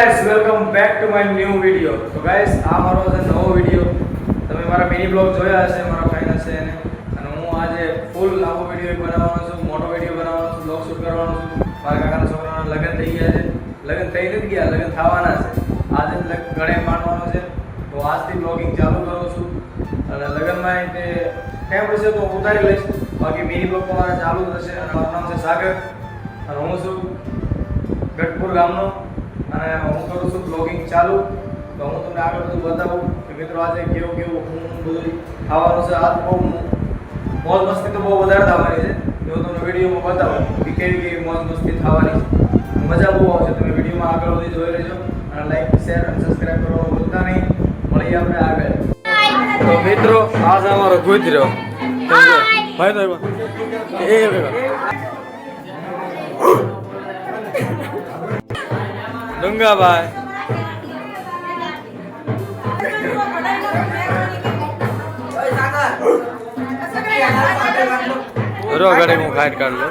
Guys welcome back to my new video. તો guys આ મારો છે નવો વિડિયો. તમે મારા મિની બ્લોગ જોયા હશે, મારા ફાઇનલ છે એને. અને હું આજે ફૂલ આવો વિડિયો બનાવવાનો છું, મોટો વિડિયો બનાવવાનો છું, બ્લોગ શૂટ કરવાનો છું. મારા કાકાના છોકરાના લગ્ન થઈ ગયા છે. લગ્ન થઈ નથી ગયા, લગ્ન થવાના છે. આજે ગણે માનવાનો છે. તો આજથી બ્લોગિંગ ચાલુ કરું છું. અને લગ્નમાં તે ટાઈમ રહેશે તો ઉતારી લઈશ. બાકી મિની બ્લોગ તમારે ચાલુ જ રહેશે. અને મારું નામ છે સાગર અને હું છું ગઢપુર ગામનો. અને હું કરું છું બ્લોગિંગ ચાલુ. તો હું તમને આગળ બધું બતાવું કે મિત્રો આજે કેવું કેવું હું બધું ખાવાનું છે. આજ બહુ મોજ મસ્તી તો બહુ વધારે થવાની છે. જો તમને વિડીયોમાં બતાવું કે કેવી કેવી મોજ મસ્તી થવાની છે. મજા બહુ આવશે. તમે વિડીયોમાં આગળ વધી જોઈ રહેજો અને લાઈક શેર અને સબસ્ક્રાઈબ કરવાનું ભૂલતા નહીં. મળીએ આપણે આગળ. તો મિત્રો આજ અમારો ગુજરા ભાઈ તો એ ડુંગાભાઈ રો ઘરે હું ખાઈ કાઢ લો.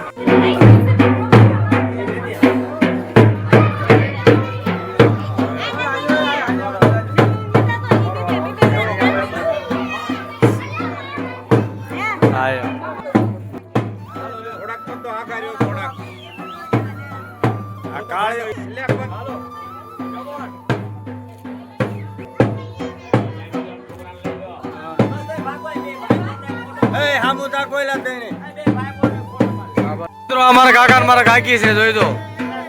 અમારા કાકા મારા કાકી છે, જોઈ દો.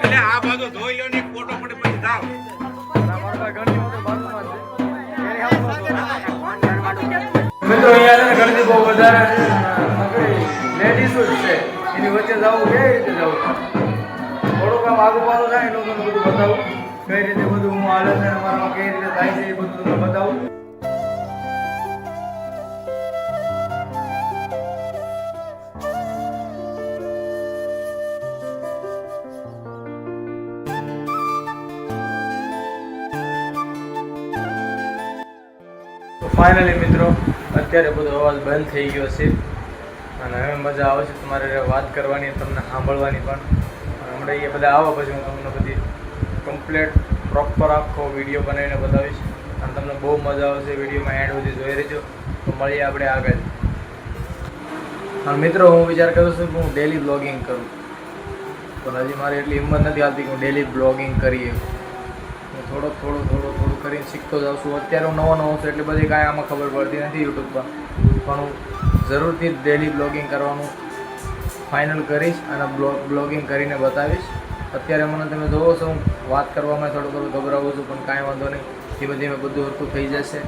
એટલે આ બાજુ ધોઈ લો ને ફોટો પડે પછી જાવ. મિત્રો અહીંયા ગણતી બહુ વધારે લેડીઝ છે. એની વચ્ચે જવું કઈ રીતે જવું, થોડુંક આમ આગુ પાછું થાય એનું તમને બધું બતાવું. કઈ રીતે બધું હું હાલે છે, અમારામાં કઈ રીતે થાય છે એ બધું તમને બતાવું. ફાઇનલી મિત્રો અત્યારે બધો અવાજ બંધ થઈ ગયો છે અને હવે મજા આવે છે તમારે વાત કરવાની, તમને સાંભળવાની પણ. હમણાં એ બધા આવો પછી હું તમને બધી કમ્પ્લીટ પ્રોપર આખો વિડીયો બનાવીને બતાવીશ અને તમને બહુ મજા આવશે. વિડીયોમાં એન્ડ સુધી જોઈ રહેજો. તો મળીએ આપણે આગળ. અને મિત્રો હું વિચાર કરું છું કે હું ડેલી બ્લોગિંગ કરું, પણ હજી મારે એટલી હિંમત નથી આવતી કે હું ડેલી બ્લોગિંગ કરીએ. થોડું કરીને શીખતો જાઉં છું. અત્યારે હું નવો છું એટલે બધી કાંઈ આમાં ખબર પડતી નથી યુટ્યુબમાં, પણ હું જરૂરથી ડેલી બ્લોગિંગ કરવાનું ફાઇનલ કરીશ અને બ્લોગિંગ કરીને બતાવીશ. અત્યારે મને તમે જોવો છો હું વાત કરવામાં થોડું ગભરાવું છું, પણ કાંઈ વાંધો નહીં. ધીમે ધીમે બધું હરખું થઈ જશે.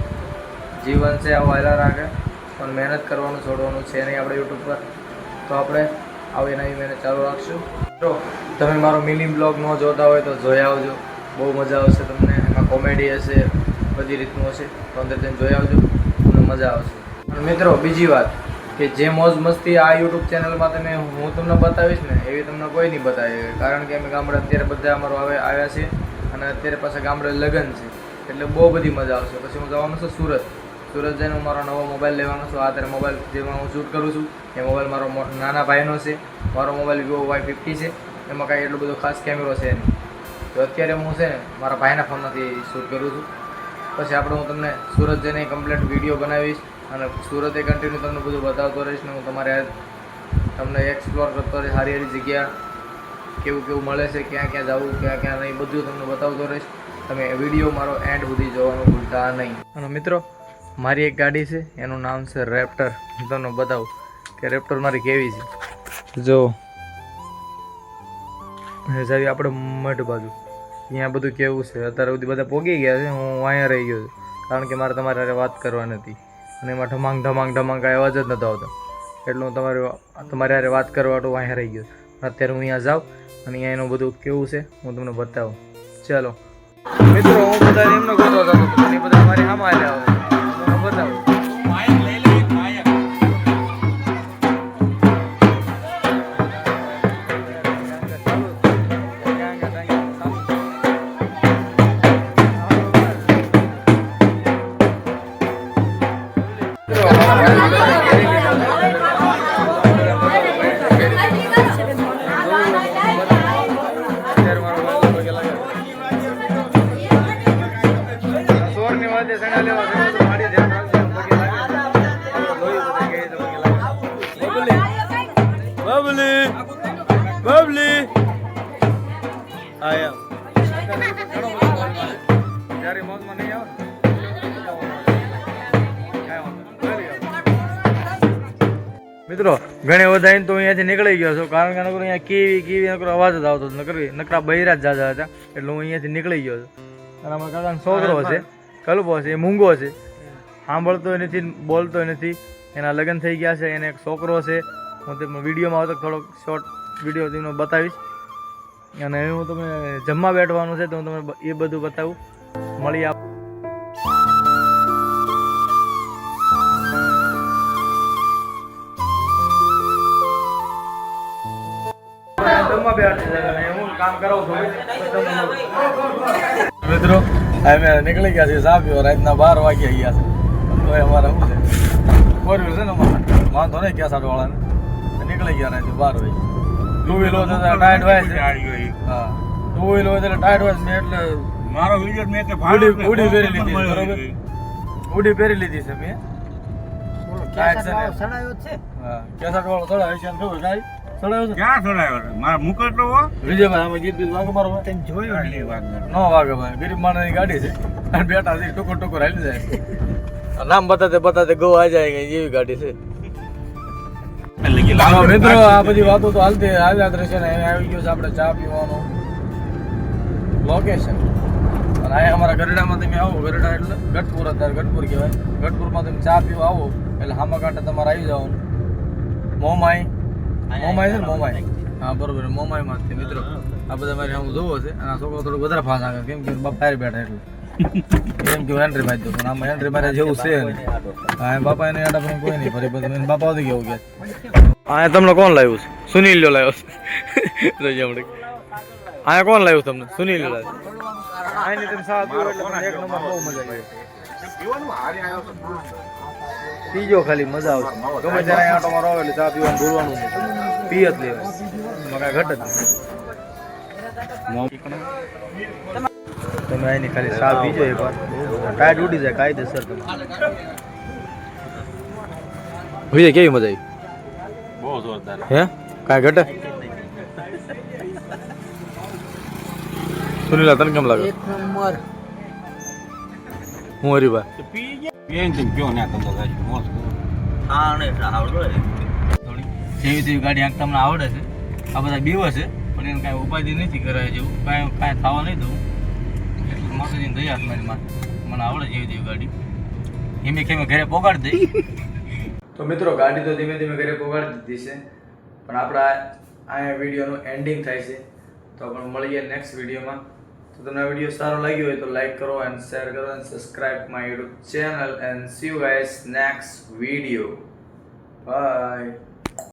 જીવન છે આવું હાલ્યા રાખે, પણ મહેનત કરવાનું છોડવાનું છે નહીં આપણે યુટ્યુબ પર. તો આપણે આવી નવી મહેનત ચાલુ રાખશું. તો તમે મારો મિની બ્લોગ ન જોતા હોય તો જોઈ આવજો, બહુ મજા આવશે તમને. એમાં કોમેડી હશે, બધી રીતનું હશે. તો અંદર તેને જોઈ આવજો, તમને મજા આવશે. અને મિત્રો બીજી વાત કે જે મોજ મસ્તી આ યુટ્યુબ ચેનલમાં હું તમને બતાવીશ ને એવી તમને કોઈ નહીં બતાવી. કારણ કે અમે ગામડે અત્યારે બધા અમારો આવ્યા છે અને અત્યારે પાછા ગામડે લગ્ન છે એટલે બહુ બધી મજા આવશે. પછી હું જવાનું છું સુરત જઈને હું મારો નવો મોબાઈલ લેવાનો છું. અત્યારે મોબાઈલ જેમાં હું શૂટ કરું છું એ મોબાઈલ મારો નાના ભાઈનો છે. મારો મોબાઈલ Vivo Y50 છે. એમાં કાંઈ એટલો બધો ખાસ કેમેરો છે નહીં. તો અત્યારે હું છે ને મારા ભાઈના ફોનમાંથી શૂટ કરું છું. પછી આપણે હું તમને સુરત જઈને કમ્પ્લીટ વિડીયો બનાવીશ અને સુરતે કન્ટિન્યુ તમને બધું બતાવતો રહીશ ને હું તમને એક્સપ્લોર કરતો રહીશ. સારી સારી જગ્યા કેવું મળે છે, ક્યાં જવું ક્યાં નહીં, બધું તમને બતાવતો રહીશ. તમે વિડીયો મારો એન્ડ સુધી જોવાનું ભૂલતા નહીં. અને મિત્રો મારી એક ગાડી છે, એનું નામ છે રેપ્ટર. હું તમને બતાવું કે રેપ્ટર મારી કેવી છે. જો જાવી આપણે મઢ બાજુ અહીંયા બધું કેવું છે. અત્યારે સુધી બધા પોગી ગયા છે, હું અહીંયા રહી ગયો છું કારણ કે મારે તમારે હારે વાત કરવા નથી અને એમાં ઢમાંગ કાંઈ અવાજ જ નહોતો આવતો. એટલે હું તમારે હારે વાત કરવા તો અહીંયા રહી ગયો. અત્યારે હું અહીંયા જાઉં અને અહીંયા એનું બધું કેવું છે હું તમને બતાવું. ચાલો મિત્રો, હું બધા એમનો ગોતો હતો અને બધા મારી સામે આવ્યા આવે તમને બતાવું. રાતે સણા લેવા જવું તો મારી ધ્યાન રાખજો પગે લાગે ધોઈ બધા ગઈ તો પગે લાગે બબલી બબલી આયા જ્યારે મોજમાં નહીં આવે મિત્રો ઘણી વધાઈને તો અહીંયાથી નીકળી ગયો છું કારણ કે નકર અહીંયા કીવી નકરો અવાજ જ આવતો નકરા બૈરા જ જાજા હતા એટલે હું અહીંયાથી નીકળી ગયો છું અને અમારા કાકાનો છોકરો છે કલ્પો છે એ મૂંગો છે સાંભળતો નથી બોલતો નથી એના લગ્ન થઈ ગયા છે એને એક છોકરો છે હું તમને વિડીયોમાં આવતો થોડોક શોર્ટ વિડીયો તમને બતાવીશ અને હું તમે જમવા બેઠવાનું છે તો હું તમને એ બધું બતાવું મળી આપ મિત્રો અમે નીકળી ગયા છીએ ચા પીવા રાતના 12 વાગ્યા ગયા છે તો અમારે શું છે ફોરવ્હીલ છે ને અમારે વાંધો નહીં ક્યાં સાઠ વાળાને નીકળી ગયા રાતે 12 વાગે ટુ વ્હીલ હોય તો ટાયર્ડ હોય છે હા ટુ વ્હીલ હોય એટલે ટાયર્ડ હોય મેં એટલે મારો વિડિયો મેં કે ઉડી પહેરી લીધી બરોબર ઉડી પહેરી લીધી છે મેં ટાયર્ડ છે સડાયો છે હા ક્યાં સાઠ વાળો સડાયો છે ખબર કાઈ ક્યાં સડાયો મારા મુકટલો હો વિજયભાઈ અમે ગીત વાગે મારો તેમ જોયો નો વાગે ભાઈ ગરીબ માણસની ગાડી છે અને બેટા છે ટુકર ટુકર હાલી જાય નામ બતાતે ગો આ જાય એવી ગાડી છે મિત્રો આ બધી વાતો તો હાલતી આવ્યા દ્રશ્ય ને આવી ગયો છે આપણે ચા પીવાનું લોકેશન અને અહીંયા અમારા ગરડામાં તમે આવો ગરડા એટલે ગઢપુર અત્યારે ગઢપુર કહેવાય ગઢપુરમાં તમે ચા પીવા આવો એટલે હામા કાંઠે તમારે આવી જવાનું મોમાઈ છે ને મોમાઈ હા બરોબર મોમાઈમાંથી મિત્રો આ બધા મારે હું જોવો છે અને આ છોકરો થોડું વધારે ફાસ આવે કેમ કે બાપા બેઠા એટલે એમ કે એન્ટ્રી મારી દો પણ આમાં એન્ટ્રી મારે જેવું છે ને હા બાપા એને આડા પણ કોઈ નહીં ફરી બધું બાપા વધી ગયું કે હા તમને કોણ લાવ્યું છે સુનિલ લો લાવ્યો છે રજામણી હા કોણ લાવ્યું તમને સુનિલ લો લાવ્યો આની તમે સાથ દો એટલે એક નંબર બહુ મજા આવી પીજો ખાલી મજા આવશે ગમે ત્યારે આટો મારો આવે એટલે ચા પીવાનું ભૂલવાનું નહીં પી જ લેવા એમાં કાંઈ ઘટ જ તમે અહીંની ખાલી ચા પીજો એક વાર ટાઈટ ઉડી જાય કાયદેસર તમે ભૂજે કેવી મજા આવી બહુ જોરદાર હે કાંઈ ઘટે સુનિલા તને કેમ લાગે એક નંબર હું હરીભાઈ જેવી તેવી ગાડી આંખ તમને આવડે છે આ બધા બીવ છે પણ એને કાંઈ ઉપાધિ નથી કરાય જેવું કાંઈ થવા નહીં દઉં એટલે માતાજીને દયા મારી માં મને આવડે જેવી તેવી ગાડી એમ ખેમે ઘરે પોગાડી દઈ તો મિત્રો ગાડી તો ધીમે ધીમે ઘરે પોગાડી દીધી છે પણ આપણા અહીંયા વિડીયોનું એન્ડિંગ થાય છે તો આપણે મળીએ નેક્સ્ટ વિડીયોમાં તો તમને આ વિડીયો સારો લાગ્યો હોય તો લાઈક કરો એન્ડ શેર કરો and subscribe my YouTube channel and C you guys next video by